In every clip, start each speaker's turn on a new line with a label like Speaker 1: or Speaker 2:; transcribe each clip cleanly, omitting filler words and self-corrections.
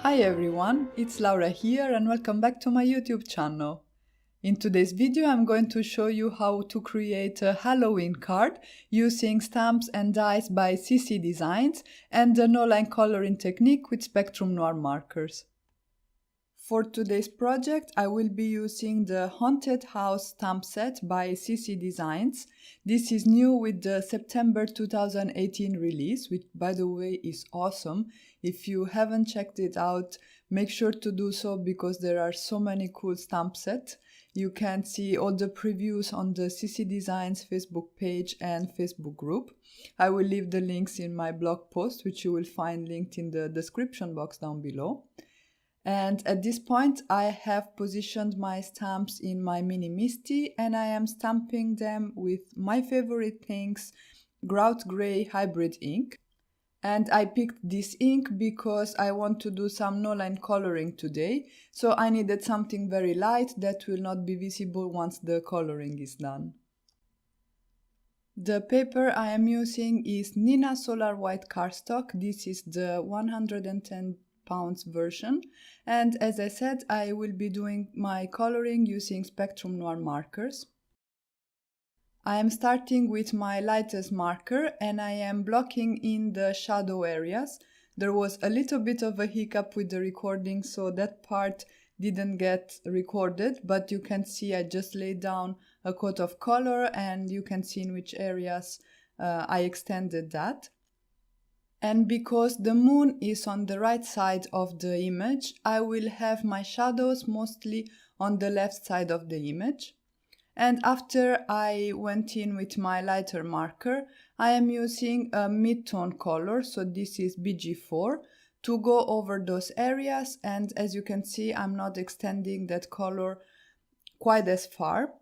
Speaker 1: Hi everyone, it's Laura here and welcome back to my YouTube channel. In today's video I'm going to show you how to create a Halloween card using stamps and dies by CC Designs and the no-line coloring technique with Spectrum Noir markers. For today's project I will be using the Haunted House stamp set by CC Designs. This is new with the September 2018 release, which by the way is awesome. If you haven't checked it out, make sure to do so because there are so many cool stamp sets. You can see all the previews on the CC Designs Facebook page and Facebook group. I will leave the links in my blog post, which you will find linked in the description box down below. And at this point I have positioned my stamps in my Mini Misty and I am stamping them with my favorite pinks, Grout Grey Hybrid ink. And I picked this ink because I want to do some no-line coloring today, so I needed something very light that will not be visible once the coloring is done. The paper I am using is Nina Solar White cardstock. This is the 110 pounds version, and as I said, I will be doing my coloring using Spectrum Noir markers. I am starting with my lightest marker and I am blocking in the shadow areas. There was a little bit of a hiccup with the recording, so that part didn't get recorded, but you can see I just laid down a coat of color and you can see in which areas I extended that. And because the moon is on the right side of the image, I will have my shadows mostly on the left side of the image. And after I went in with my lighter marker, I am using a mid-tone color, so this is BG4, to go over those areas, and as you can see, I'm not extending that color quite as far.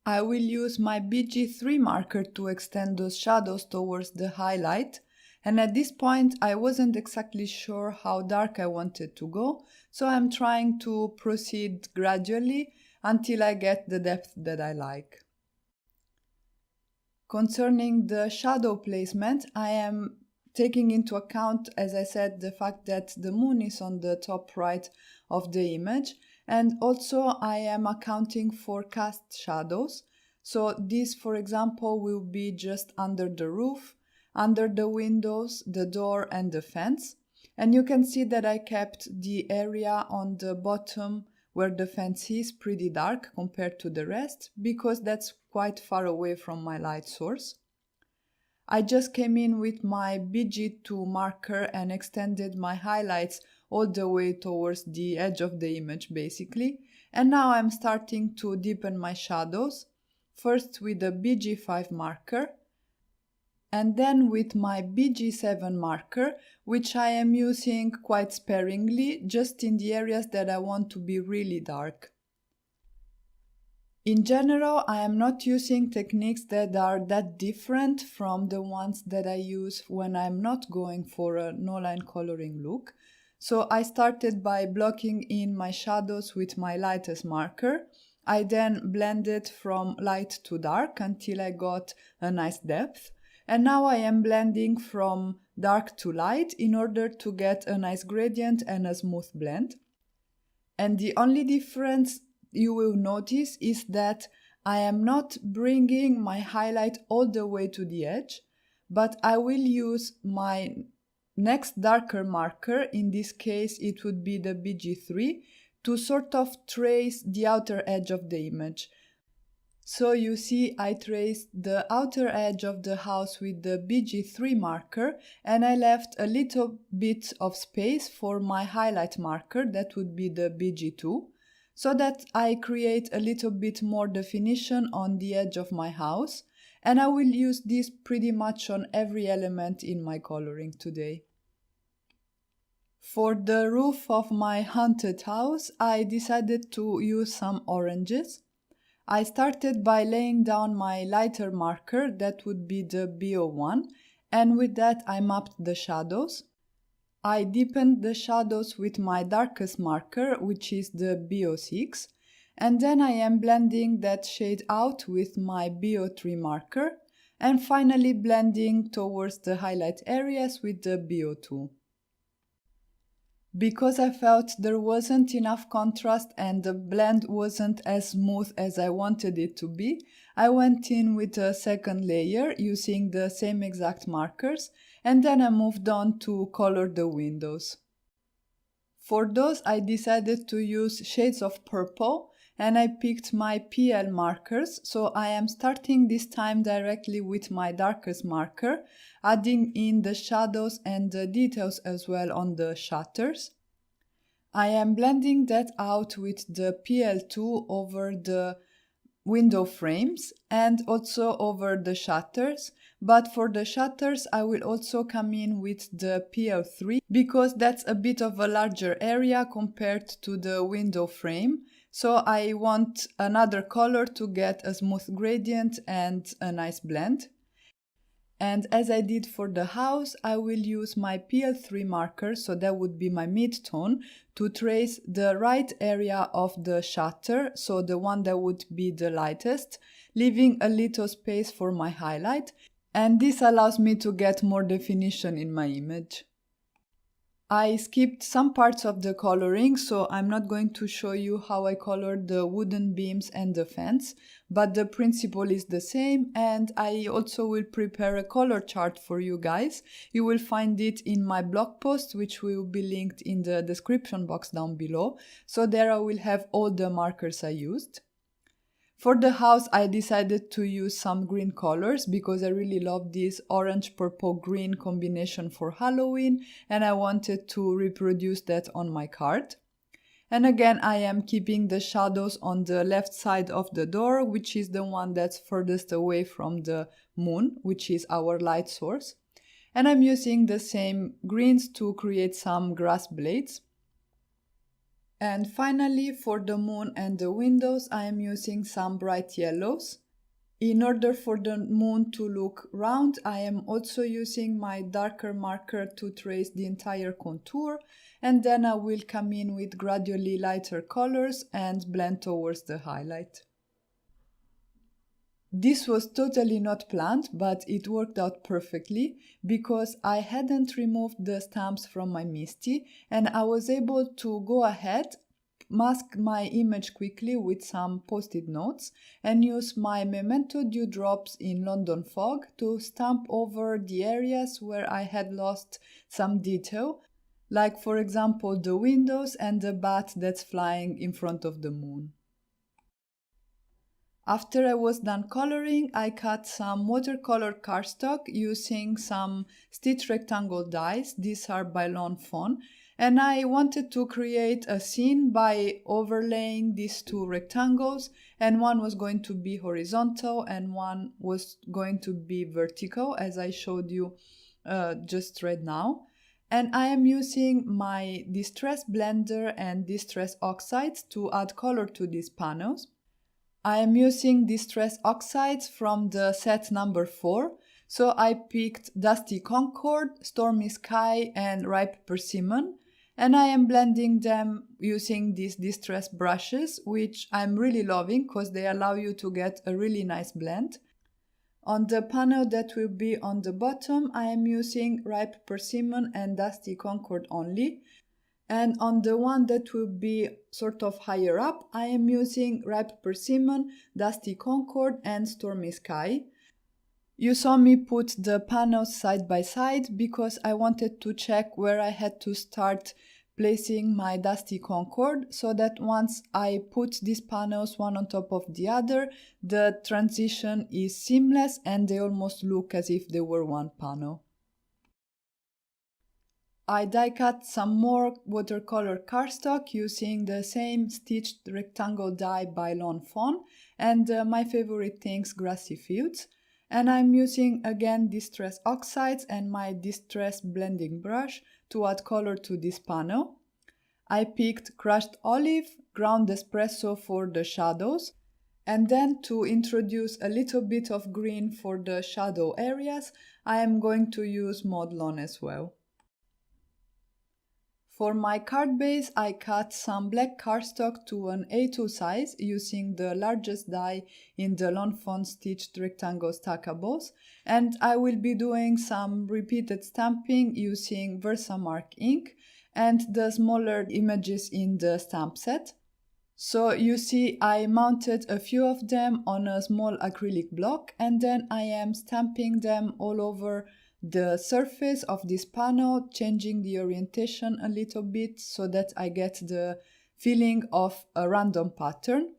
Speaker 1: I will use my BG3 marker to extend those shadows towards the highlight, and at this point I wasn't exactly sure how dark I wanted to go, so I'm trying to proceed gradually until I get the depth that I like. Concerning the shadow placement, I am taking into account, as I said, the fact that the moon is on the top right of the image, and also I am accounting for cast shadows. So this, for example, will be just under the roof, under the windows, the door and the fence. And you can see that I kept the area on the bottom where the fence is pretty dark compared to the rest, because that's quite far away from my light source. I just came in with my BG2 marker and extended my highlights all the way towards the edge of the image basically, and now I'm starting to deepen my shadows, first with the BG5 marker, and then with my BG7 marker, which I am using quite sparingly, just in the areas that I want to be really dark. In general, I am not using techniques that are that different from the ones that I use when I'm not going for a no-line coloring look. So I started by blocking in my shadows with my lightest marker. I then blended from light to dark until I got a nice depth. And now I am blending from dark to light in order to get a nice gradient and a smooth blend. And the only difference you will notice is that I am not bringing my highlight all the way to the edge, but I will use my next darker marker, in this case it would be the BG3, to sort of trace the outer edge of the image. So you see I traced the outer edge of the house with the BG3 marker, and I left a little bit of space for my highlight marker, that would be the BG2, so that I create a little bit more definition on the edge of my house, and I will use this pretty much on every element in my coloring today. For the roof of my haunted house, I decided to use some oranges. I started by laying down my lighter marker, that would be the BO1, and with that I mapped the shadows. I deepened the shadows with my darkest marker, which is the BO6, and then I am blending that shade out with my BO3 marker, and finally blending towards the highlight areas with the BO2. Because I felt there wasn't enough contrast and the blend wasn't as smooth as I wanted it to be, I went in with a second layer using the same exact markers, and then I moved on to color the windows. For those, I decided to use shades of purple, and I picked my PL markers, so I am starting this time directly with my darkest marker, adding in the shadows and the details as well on the shutters. I am blending that out with the PL2 over the window frames and also over the shutters, but for the shutters I will also come in with the PL3 because that's a bit of a larger area compared to the window frame, so I want another color to get a smooth gradient and a nice blend. And as I did for the house, I will use my PL3 marker, so that would be my mid-tone, to trace the right area of the shutter, so the one that would be the lightest, leaving a little space for my highlight, and this allows me to get more definition in my image. I skipped some parts of the coloring, so I'm not going to show you how I colored the wooden beams and the fence, but the principle is the same, and I also will prepare a color chart for you guys. You will find it in my blog post, which will be linked in the description box down below, so there I will have all the markers I used. For the house, I decided to use some green colors because I really love this orange-purple-green combination for Halloween, and I wanted to reproduce that on my card. And again, I am keeping the shadows on the left side of the door, which is the one that's furthest away from the moon, which is our light source. And I'm using the same greens to create some grass blades. And finally, for the moon and the windows, I am using some bright yellows. In order for the moon to look round, I am also using my darker marker to trace the entire contour, and then I will come in with gradually lighter colors and blend towards the highlight. This was totally not planned, but it worked out perfectly because I hadn't removed the stamps from my Misty, and I was able to go ahead, mask my image quickly with some post-it notes, and use my Memento Dewdrops in London Fog to stamp over the areas where I had lost some detail, like for example the windows and the bat that's flying in front of the moon. After I was done coloring, I cut some watercolor cardstock using some stitch rectangle dies. These are by Lawn Fawn. And I wanted to create a scene by overlaying these two rectangles, and one was going to be horizontal and one was going to be vertical, as I showed you just right now. And I am using my Distress Blender and Distress Oxides to add color to these panels. I am using Distress Oxides from the set number 4, so I picked Dusty Concord, Stormy Sky and Ripe Persimmon, and I am blending them using these distress brushes, which I'm really loving because they allow you to get a really nice blend. On the panel that will be on the bottom, I am using Ripe Persimmon and Dusty Concord only. And on the one that will be sort of higher up, I am using Ripe Persimmon, Dusty Concord and Stormy Sky. You saw me put the panels side by side because I wanted to check where I had to start placing my Dusty Concord, so that once I put these panels one on top of the other, the transition is seamless and they almost look as if they were one panel. I die cut some more watercolor cardstock using the same stitched rectangle die by Lawn Fawn and my favorite things, Grassy Fields. And I'm using again Distress Oxides and my Distress Blending Brush to add color to this panel. I picked Crushed Olive, Ground Espresso for the shadows, and then to introduce a little bit of green for the shadow areas, I am going to use Maud Lawn as well. For my card base, I cut some black cardstock to an A2 size using the largest die in the Lawn Fawn stitched rectangle stackables, and I will be doing some repeated stamping using Versamark ink, and the smaller images in the stamp set. So you see, I mounted a few of them on a small acrylic block, and then I am stamping them all over the surface of this panel, changing the orientation a little bit so that I get the feeling of a random pattern.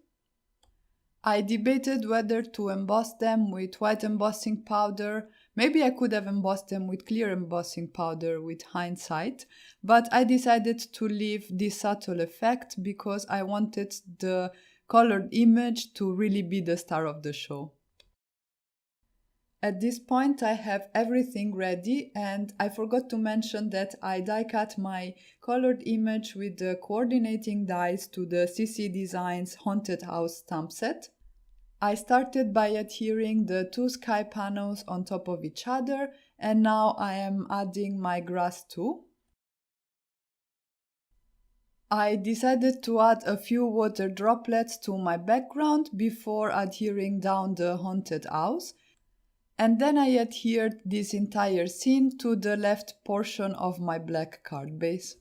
Speaker 1: I debated whether to emboss them with white embossing powder. Maybe I could have embossed them with clear embossing powder with hindsight, but I decided to leave this subtle effect because I wanted the colored image to really be the star of the show. At this point I have everything ready, and I forgot to mention that I die cut my colored image with the coordinating dies to the CC Designs Haunted House stamp set. I started by adhering the two sky panels on top of each other, and now I am adding my grass too. I decided to add a few water droplets to my background before adhering down the haunted house. And then I adhered this entire scene to the left portion of my black card base.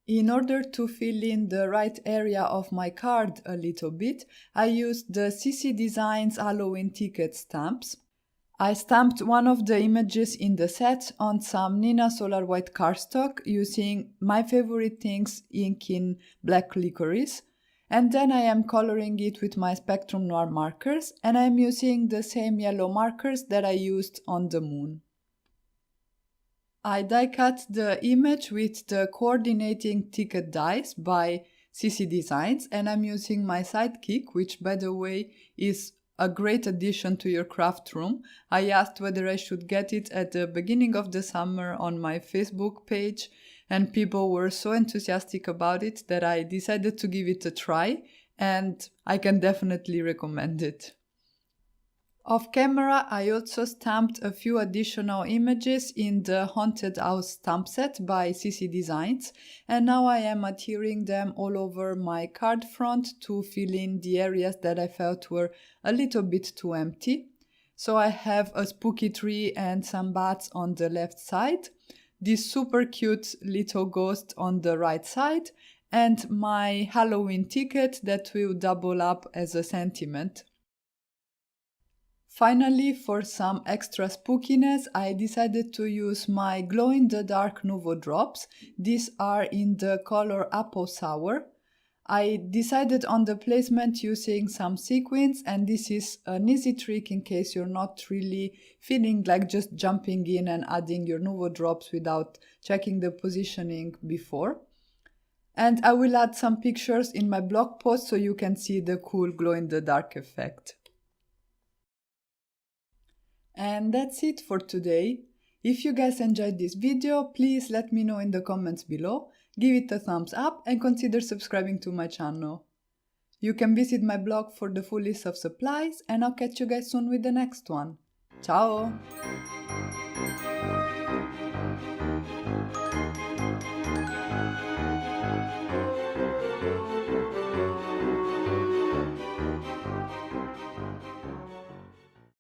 Speaker 1: In order to fill in the right area of my card a little bit, I used the CC Designs Halloween ticket stamps. I stamped one of the images in the set on some Nina Solar White cardstock using My Favorite Things ink in black licorice. And then I am coloring it with my Spectrum Noir markers, and I am using the same yellow markers that I used on the moon. I die cut the image with the coordinating ticket dies by CC Designs, and I'm using my sidekick, which by the way is a great addition to your craft room. I asked whether I should get it at the beginning of the summer on my Facebook page, and people were so enthusiastic about it that I decided to give it a try, and I can definitely recommend it. Off camera, I also stamped a few additional images in the Haunted House stamp set by CC Designs, and now I am adhering them all over my card front to fill in the areas that I felt were a little bit too empty. So I have a spooky tree and some bats on the left side, this super cute little ghost on the right side, and my Halloween ticket that will double up as a sentiment. Finally, for some extra spookiness, I decided to use my glow-in-the-dark Nuvo drops. These are in the color Apple Sour. I decided on the placement using some sequins, and this is an easy trick in case you're not really feeling like just jumping in and adding your Nuvo drops without checking the positioning before. And I will add some pictures in my blog post so you can see the cool glow-in-the-dark effect. And that's it for today. If you guys enjoyed this video, please let me know in the comments below, give it a thumbs up and consider subscribing to my channel. You can visit my blog for the full list of supplies, and I'll catch you guys soon with the next one. Ciao!